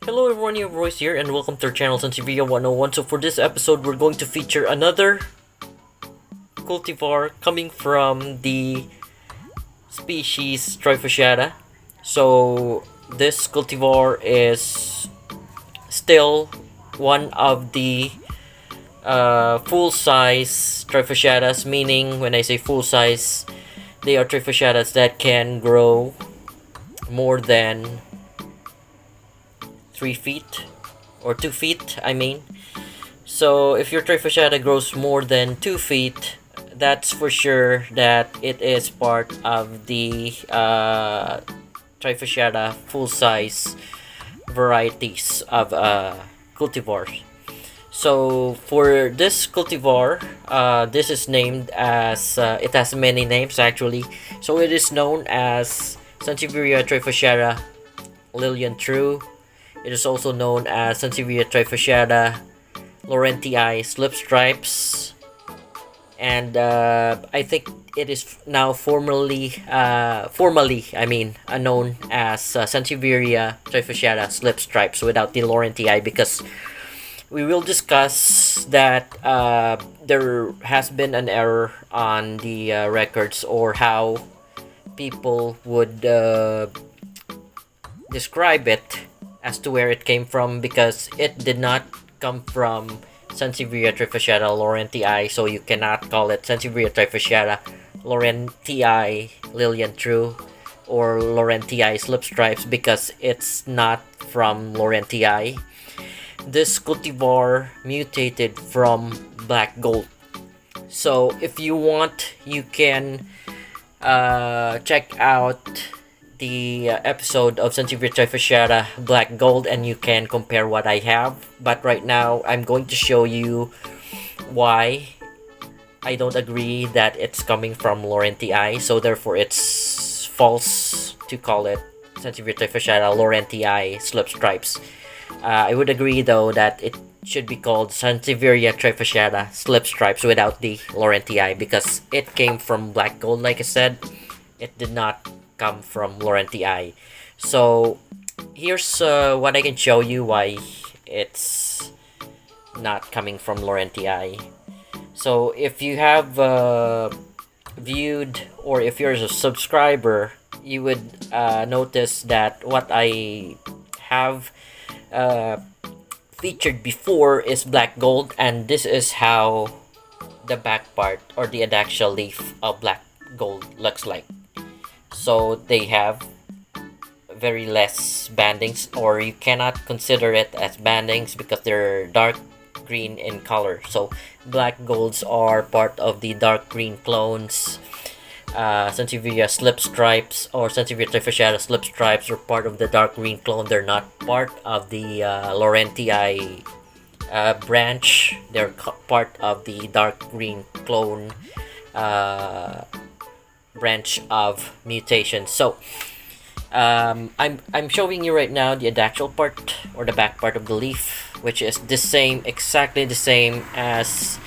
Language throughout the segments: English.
Hello everyone, your voice here, and welcome to our channel Sansevieria 101. So for this episode, we're going to feature another cultivar coming from the species trifasciata. So this cultivar is still one of the full-size trifasciatas, meaning when I say full-size, they are trifasciatas that can grow more than 3 feet or 2 feet, I mean. So if your trifasciata grows more than 2 feet, that's for sure that it is part of the trifasciata full size varieties of cultivars. So for this cultivar, this is named as it has many names actually. So it is known as Sansevieria trifasciata Lilian True. It is also known as Sansevieria trifasciata Laurentii slip stripes, and I think it is now formally known as Sansevieria trifasciata slip stripes without the Laurentii, because we will discuss that there has been an error on the records, or how people would describe it as to where it came from, because it did not come from Sansevieria trifasciata Laurentii, so you cannot call it Sansevieria trifasciata Laurentii Lilian True or Laurentii slip stripes, because it's not from Laurentii. This cultivar mutated from black gold. So if you want, you can check out the episode of Sansevieria trifasciata black gold, and you can compare what I have. But right now I'm going to show you why I don't agree that it's coming from Laurentii, so therefore it's false to call it Sansevieria trifasciata Laurentii slip stripes. I would agree though that it should be called Sansevieria trifasciata slip stripes without the Laurentii, because it came from black gold. Like I said, it did not come from Laurentii. So here's what I can show you why it's not coming from Laurentii. So if you have viewed, or if you're a subscriber, you would notice that what I have featured before is black gold, and this is how the back part or the adaxial leaf of black gold looks like. So they have very less bandings, or you cannot consider it as bandings because they're dark green in color. So black golds are part of the dark green clones. Sansevieria slip stripes or Sansevieria trifasciata slip stripes are part of the dark green clone. They're not part of the Laurentii branch. They're part of the dark green clone branch of mutation. So I'm showing you right now the adaxial part, or the back part of the leaf, which is the same, exactly the same as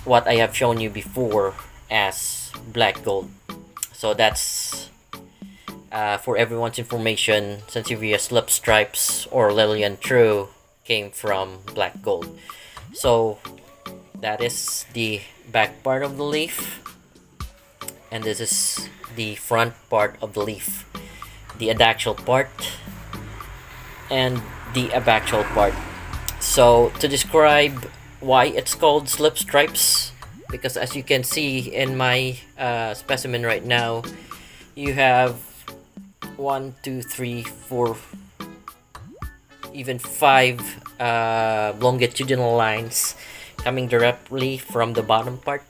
what I have shown you before as black gold. So that's for everyone's information, Sansevieria slip stripes or Lilian True came from black gold. So that is the back part of the leaf, and this is the front part of the leaf, the adaxial part and the abaxial part. So to describe why it's called slip stripes, because as you can see in my specimen right now, you have 1, 2, 3, 4, even 5 longitudinal lines coming directly from the bottom part,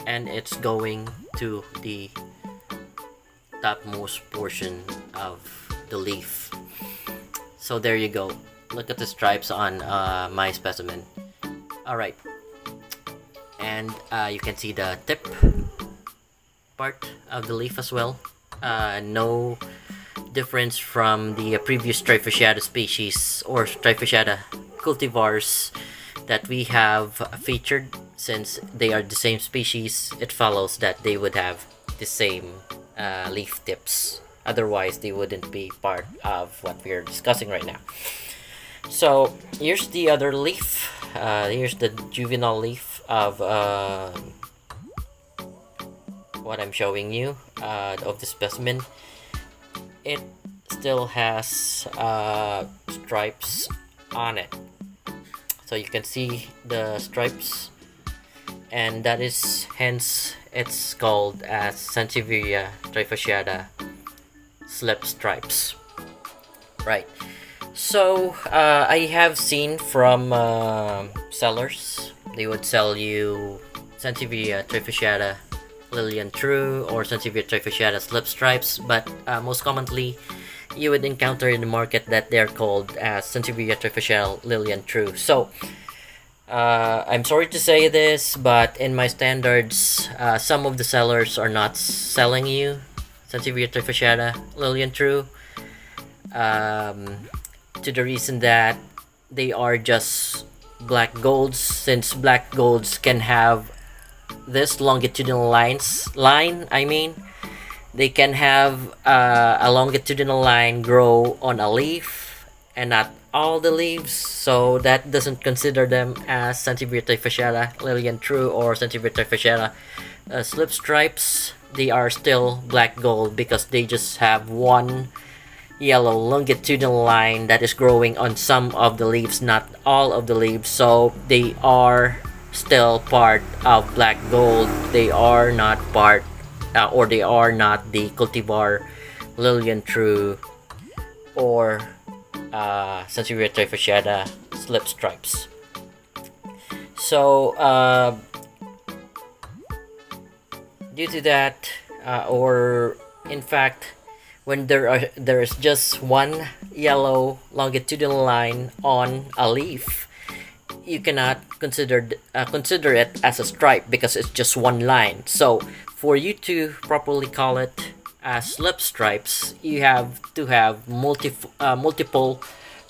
and it's going to the topmost portion of the leaf. So there you go, look at the stripes on my specimen. Alright, and you can see the tip part of the leaf as well. No difference from the previous trifasciata species or trifasciata cultivars that we have featured. Since they are the same species, it follows that they would have the same leaf tips Otherwise, they wouldn't be part of what we're discussing right now. So here's the other leaf. Here's the juvenile leaf of what I'm showing you of the specimen. It still has stripes on it, so you can see the stripes, and that is hence it's called as Sansevieria trifasciata slip stripes, right? So I have seen from sellers, they would sell you Sansevieria trifasciata Lilian True or Sansevieria trifasciata slip stripes, but most commonly you would encounter in the market that they're called as Sansevieria trifasciata Lilian True. So I'm sorry to say this, but in my standards, some of the sellers are not selling you Sansevieria trifasciata Lilian True, to the reason that they are just black golds, since black golds can have this longitudinal line. I mean, they can have a longitudinal line grow on a leaf and not all the leaves, so that doesn't consider them as Sansevieria trifasciata Lilian True or Sansevieria trifasciata slip stripes. They are still black gold because they just have one yellow longitudinal line that is growing on some of the leaves, not all of the leaves. So they are still part of black gold. They are not part, or they are not the Cultivar Lilian True or Sansevieria trifasciata slip stripes. So due to that, or in fact, when there is just one yellow longitudinal line on a leaf, you cannot consider it as a stripe because it's just one line. So for you to properly call it as slip stripes, you have to have multiple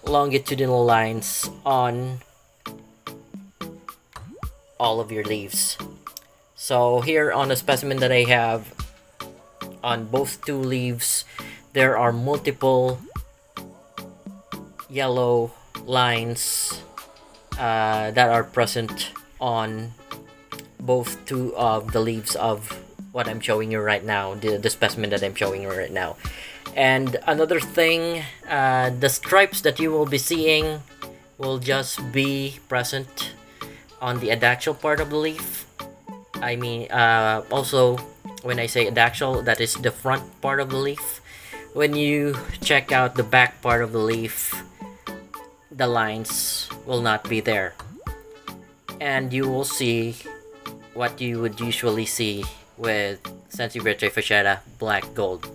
longitudinal lines on all of your leaves. So here on the specimen that I have, on both two leaves, there are multiple yellow lines that are present on both two of the leaves of what I'm showing you right now, the specimen that I'm showing you right now. And another thing, the stripes that you will be seeing will just be present on the adaxial part of the leaf. I mean, also, when I say adaxial, that is the front part of the leaf. When you check out the back part of the leaf, the lines will not be there, and you will see what you would usually see with Sansevieria trifasciata black gold.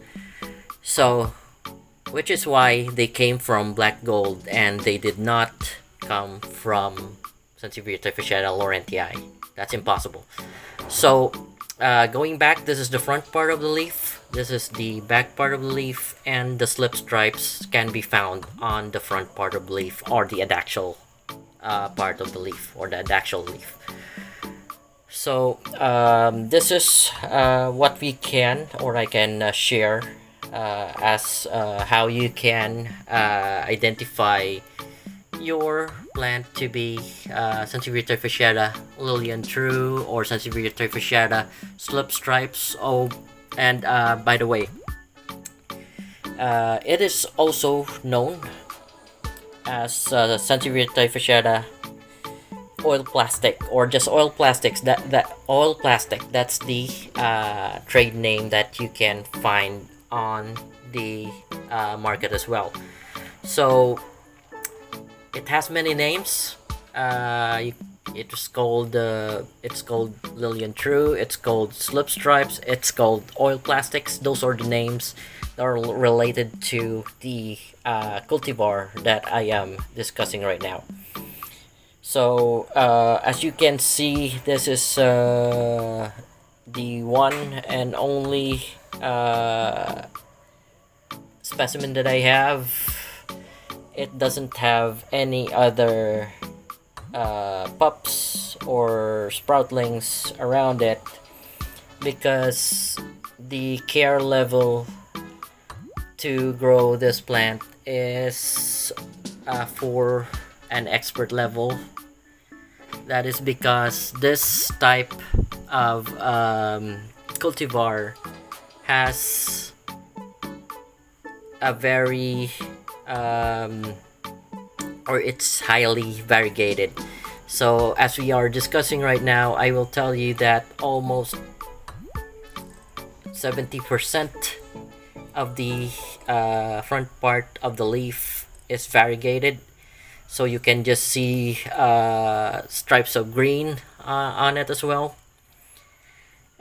So, which is why they came from black gold and they did not come from Sansevieria trifasciata laurentii. That's impossible. So, going back, this is the front part of the leaf, this is the back part of the leaf, and the slip stripes can be found on the front part of the leaf or the adaxial part of the leaf or the adaxial leaf. So this is what we can, or I can share as how you can identify your plant to be Sansevieria trifasciata Lilian True or Sansevieria trifasciata slip stripes. Oh, and by the way, it is also known as Sansevieria trifasciata oil plastic, or just oil plastics. That oil plastic, that's the trade name that you can find on the market as well. So it has many names. It's called Lilian True, it's called slip stripes, it's called oil plastics. Those are the names that are related to the cultivar that I am discussing right now. So as you can see, this is the one and only specimen that I have. It doesn't have any other pups or sproutlings around it because the care level to grow this plant is for an expert level. That is because this type of cultivar has a very um, or it's highly variegated. So as we are discussing right now, I will tell you that almost 70% of the front part of the leaf is variegated. So you can just see stripes of green on it as well.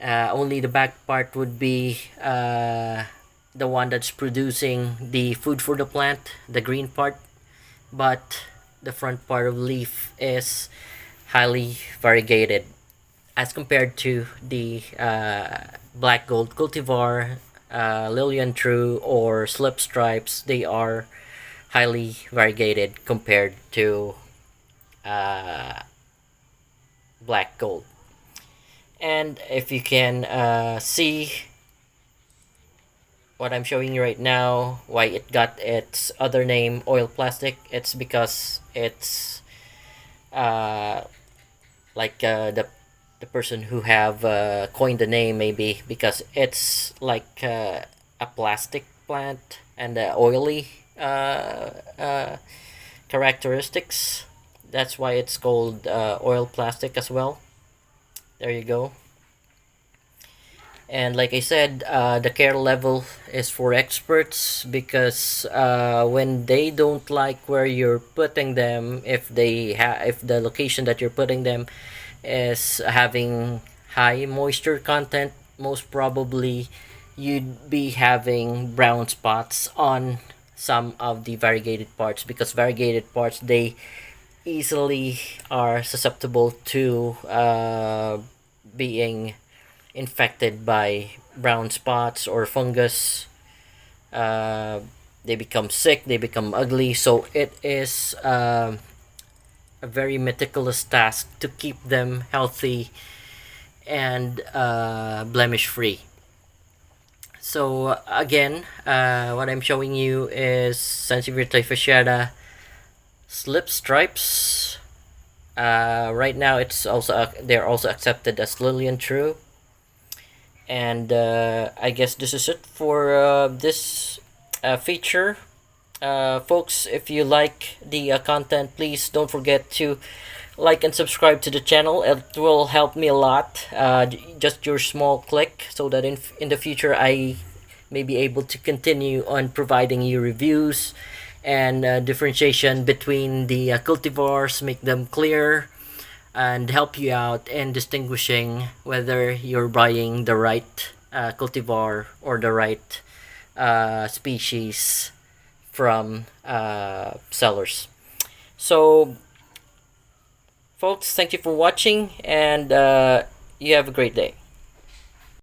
Only the back part would be the one that's producing the food for the plant, the green part. But the front part of the leaf is highly variegated as compared to the black gold cultivar, Lilian True, or slip stripes. They are highly variegated compared to black gold. And if you can see what I'm showing you right now, why it got its other name, oil plastic, it's because it's uh, like the person who have coined the name, maybe because it's like a plastic plant and oily uh, characteristics. That's why it's called oil plastic as well. There you go. And like I said, the care level is for experts because when they don't like where you're putting them, if the location that you're putting them is having high moisture content, most probably you'd be having brown spots on some of the variegated parts, because variegated parts, they easily are susceptible to being infected by brown spots or fungus. Uh, they become sick, they become ugly, so it is a very meticulous task to keep them healthy and blemish free. So again, what I'm showing you is Sansevieria trifasciata slip stripes. Right now, it's also they're also accepted as Lilian True. And I guess this is it for this feature. Folks, if you like the content, please don't forget to like and subscribe to the channel. It will help me a lot. Just your small click, so that in the future I may be able to continue on providing you reviews and differentiation between the cultivars, make them clear, and help you out in distinguishing whether you're buying the right cultivar or the right species from sellers. So, folks, thank you for watching, and you have a great day.